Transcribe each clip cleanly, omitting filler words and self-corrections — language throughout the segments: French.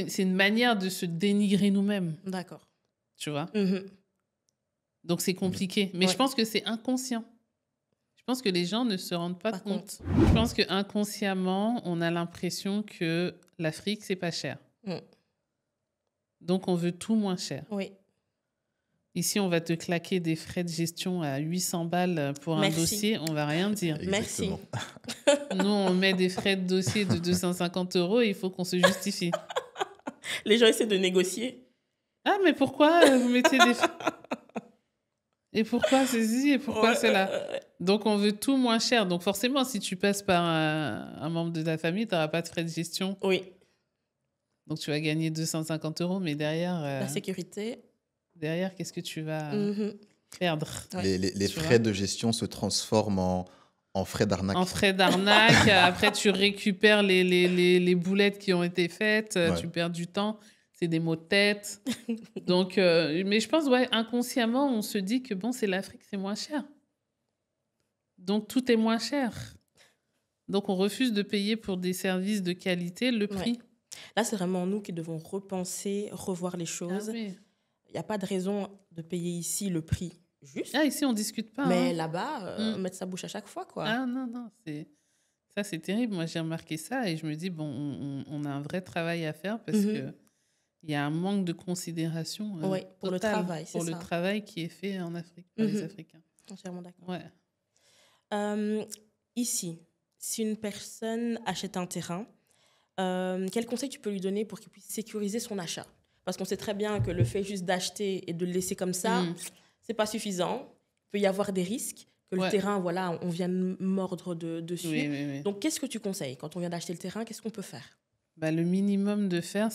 C'est une manière de se dénigrer nous-mêmes, D'accord. tu vois. Mhm. Donc, c'est compliqué. Mais je Ouais. pense que c'est inconscient. Je pense que les gens ne se rendent pas Pas compte. compte. Je pense qu'inconsciemment, on a l'impression que l'Afrique, c'est pas cher. Mm. Donc, on veut tout moins cher. Oui. Ici, on va te claquer des frais de gestion à 800 balles pour un Merci. dossier, on va rien dire. Merci. Exactement. Nous, on met des frais de dossier de 250 € et il faut qu'on se justifie. Les gens essaient de négocier. Ah, mais pourquoi vous mettez des... Et pourquoi c'est ci et pourquoi Ouais, c'est là? Donc, on veut tout moins cher. Donc, forcément, si tu passes par un membre de ta famille, tu n'auras pas de frais de gestion. Oui. Donc, tu vas gagner 250 €, mais derrière, La sécurité. derrière qu'est-ce que tu vas Mhm. perdre? Ouais. Les Tu frais vois? de gestion se transforment en frais d'arnaque. En frais d'arnaque. Après, tu récupères les boulettes qui ont été faites. Ouais. Tu perds du temps. C'est des maux de tête. Donc, mais je pense, ouais, inconsciemment, on se dit que bon, c'est l'Afrique, c'est moins cher. Donc, tout est moins cher. Donc, on refuse de payer pour des services de qualité le prix. Là, c'est vraiment nous qui devons repenser, revoir les Ah choses. oui. Il n'y a pas de raison de payer ici le prix juste. Ah, ici, on discute pas. Mais hein. là-bas, mettre sa bouche à chaque fois, quoi. Ah non, non, ça, c'est terrible. Moi, j'ai remarqué ça et je me dis, bon, on a un vrai travail à faire parce Mhm. que il y a un manque de considération Ouais, pour le totale travail, c'est pour le ça. travail qui est fait en Afrique par les Mhm. Africains. Entièrement d'accord. Ouais. Ici, si une personne achète un terrain, quel conseil tu peux lui donner pour qu'il puisse sécuriser son achat? Parce qu'on sait très bien que le fait juste d'acheter et de le laisser comme ça, c'est pas suffisant. Il peut y avoir des risques que le Ouais. terrain, voilà, on vient de mordre dessus. Oui, oui, oui. Donc, qu'est-ce que tu conseilles quand on vient d'acheter le terrain? Qu'est-ce qu'on peut faire? Bah, le minimum à faire,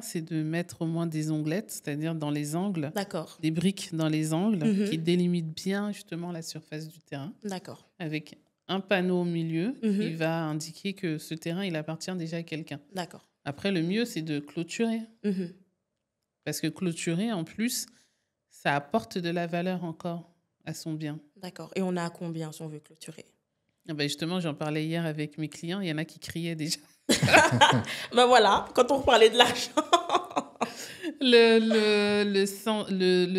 c'est de mettre au moins des onglettes, c'est-à-dire dans les angles, D'accord. des briques dans les angles Mhm. qui délimitent bien justement la surface du terrain, D'accord. avec un panneau au milieu qui Mhm. va indiquer que ce terrain, il appartient déjà à quelqu'un. D'accord. Après, le mieux, c'est de clôturer. Mhm. Parce que clôturer, en plus, ça apporte de la valeur encore à son bien. D'accord. Et on a à combien si on veut clôturer? Ah bah justement, j'en parlais hier avec mes clients. Il y en a qui criaient déjà. Ben voilà, quand on parlait de l'argent. Le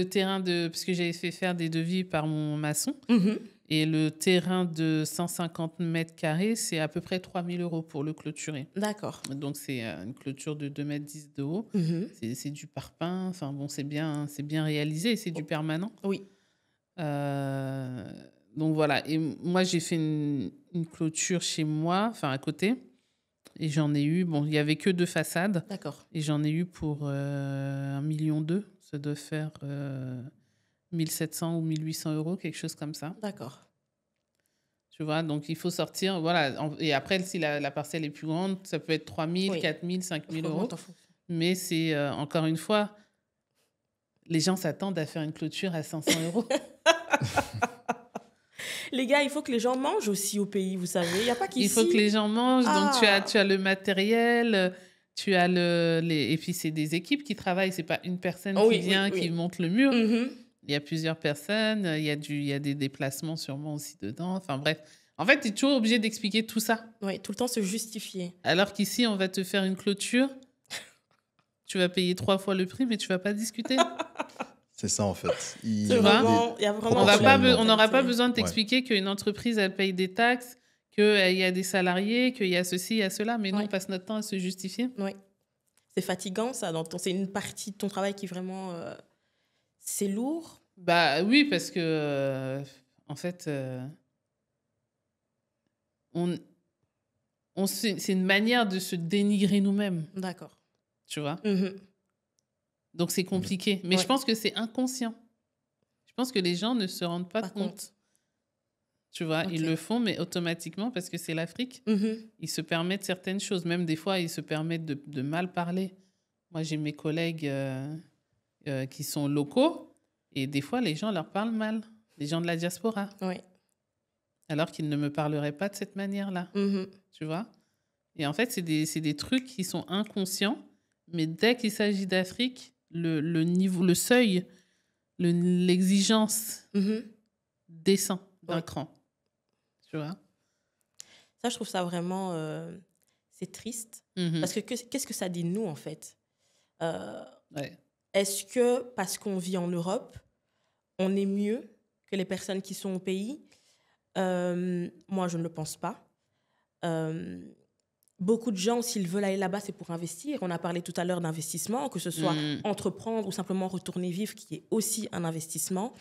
terrain de... Parce que j'avais fait faire des devis par mon maçon. Mhm. Et le terrain de 150 mètres carrés, c'est à peu près 3 000 € pour le clôturer. D'accord. Donc, c'est une clôture de 2,10 mètres de haut. Mhm. C'est du parpaing. Enfin, bon, c'est bien réalisé. C'est du permanent. Oui. Donc, voilà. Et moi, j'ai fait une clôture chez moi, enfin, à côté. Et j'en ai eu... Bon, il n'y avait que 2 façades. D'accord. Et j'en ai eu pour 1,2 million. Ça doit faire 1 700 ou 1 800 €, quelque chose comme ça. D'accord. Tu vois, donc il faut sortir, voilà. Et après, si la parcelle est plus grande, ça peut être 3 000, Oui. 4 000, 5 000 Augmente €. en fonction. Mais c'est, encore une fois, les gens s'attendent à faire une clôture à 500 €. Les gars, il faut que les gens mangent aussi au pays, vous savez. Il n'y a pas qu'ici. Il faut que les gens mangent, donc Ah. tu as le matériel, tu as et puis c'est des équipes qui travaillent, c'est pas une personne Oh, oui, qui vient, oui, oui. qui monte le mur. Mhm. Il y a plusieurs personnes, il y a des déplacements sûrement aussi dedans. Enfin bref, en fait, tu es toujours obligé d'expliquer tout ça. Oui, tout le temps se justifier. Alors qu'ici, on va te faire une clôture, tu vas payer 3 fois le prix, mais tu vas pas discuter. C'est ça, en fait. C'est vraiment, il y a vraiment On n'aura pas de besoin de t'expliquer qu'une entreprise, elle paye des taxes, qu'il y a des salariés, qu'il y a ceci, il y a cela, mais nous, Ouais. on passe notre temps à se justifier. Oui. C'est fatigant, ça. C'est une partie de ton travail qui vraiment... c'est lourd. Bah oui, parce que, en fait, c'est une manière de se dénigrer nous-mêmes, D'accord. tu vois. Mhm. Donc, c'est compliqué. Mais Ouais. je pense que c'est inconscient. Je pense que les gens ne se rendent pas Pas compte. compte. Tu vois, Ok. ils le font, mais automatiquement, parce que c'est l'Afrique, Mhm. ils se permettent certaines choses. Même des fois, ils se permettent de mal parler. Moi, j'ai mes collègues qui sont locaux, et des fois, les gens leur parlent mal. Les gens de la diaspora. Oui. Alors qu'ils ne me parleraient pas de cette manière-là. Mhm. Tu vois. Et en fait, c'est des trucs qui sont inconscients, mais dès qu'il s'agit d'Afrique, le niveau, le seuil, l'exigence Mhm. descend d'un Ouais. cran. Tu vois. Ça, je trouve ça vraiment... c'est triste. Mhm. Parce que qu'est-ce que ça dit de nous, en fait? Ouais. Est-ce que parce qu'on vit en Europe, on est mieux que les personnes qui sont au pays? Moi, je ne le pense pas. Beaucoup de gens, s'ils veulent aller là-bas, c'est pour investir. On a parlé tout à l'heure d'investissement, que ce soit entreprendre ou simplement retourner vivre, qui est aussi un investissement.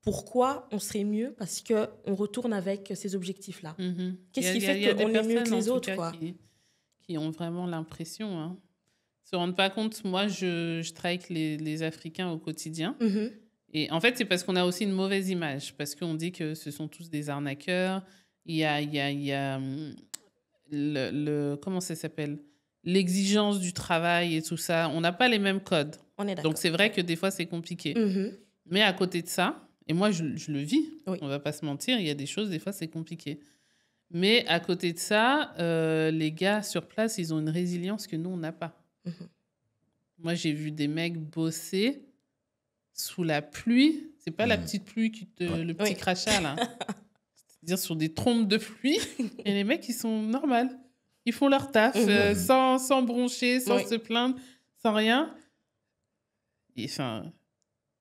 Pourquoi on serait mieux? Parce qu'on retourne avec ces objectifs-là. Mhm. Qu'est-ce qui Il y a fait des qu'on est mieux que personnes, en les tout autres, cas, quoi? qui ont vraiment l'impression, hein. Ils se rendent pas compte. Moi, je travaille avec les Africains au quotidien. Mhm. Et en fait, c'est parce qu'on a aussi une mauvaise image, parce qu'on dit que ce sont tous des arnaqueurs. Il y a comment ça s'appelle? L'exigence du travail et tout ça. On n'a pas les mêmes codes. On est d'accord. Donc, c'est vrai que des fois, c'est compliqué. Mhm. Mais à côté de ça, et moi, je le vis, Oui. on va pas se mentir, il y a des choses, des fois, c'est compliqué. Mais à côté de ça, les gars sur place, ils ont une résilience que nous, on n'a pas. Mhm. Moi, j'ai vu des mecs bosser sous la pluie. C'est pas la petite pluie, le petit Oui. crachat, là. C'est-à-dire sur des trompes de pluie. Et les mecs, ils sont normaux. Ils font leur taf sans broncher, sans Oui. se plaindre, sans rien. Et enfin,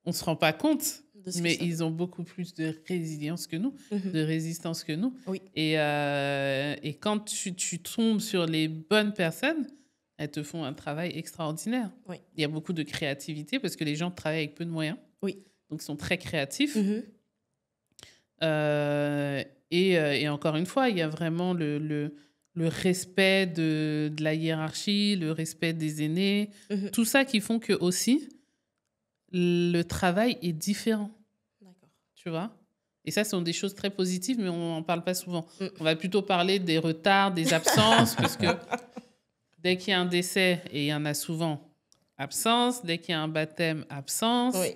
on se rend pas compte. De ce que Mais ça- ils ont beaucoup plus de résilience que nous, Mhm. de résistance que nous. Oui. Et quand tu tombes sur les bonnes personnes, elles te font un travail extraordinaire. Oui. Il y a beaucoup de créativité parce que les gens travaillent avec peu de moyens. Oui. Donc, ils sont très créatifs. Mhm. Et encore une fois, il y a vraiment le respect de la hiérarchie, le respect des aînés. Mhm. Tout ça qui font que aussi, le travail est différent. D'accord. Tu vois? Et ça, ce sont des choses très positives, mais on n'en parle pas souvent. Mm. On va plutôt parler des retards, des absences, parce que dès qu'il y a un décès, et il y en a souvent, absence. Dès qu'il y a un baptême, absence. Oui.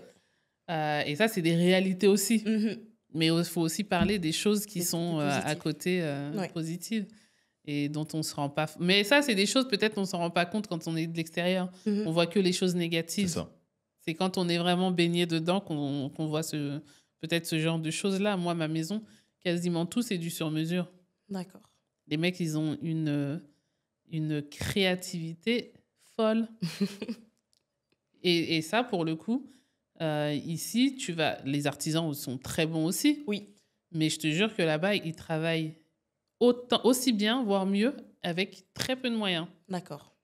Et ça, c'est des réalités aussi. Mhm. Mais il faut aussi parler des choses qui Des sont côtés à positifs. côté Ouais. positives et dont on se rend pas... Mais ça, c'est des choses, peut-être, on s'en rend pas compte quand on est de l'extérieur. Mhm. On voit que les choses C'est négatives. ça. C'est quand on est vraiment baigné dedans qu'on voit peut-être ce genre de choses-là. Moi, ma maison, quasiment tout, c'est du sur-mesure. D'accord. Les mecs, ils ont une créativité folle. Et ça, pour le coup, ici, les artisans sont très bons aussi. Oui. Mais je te jure que là-bas, ils travaillent aussi bien, voire mieux, avec très peu de moyens. D'accord.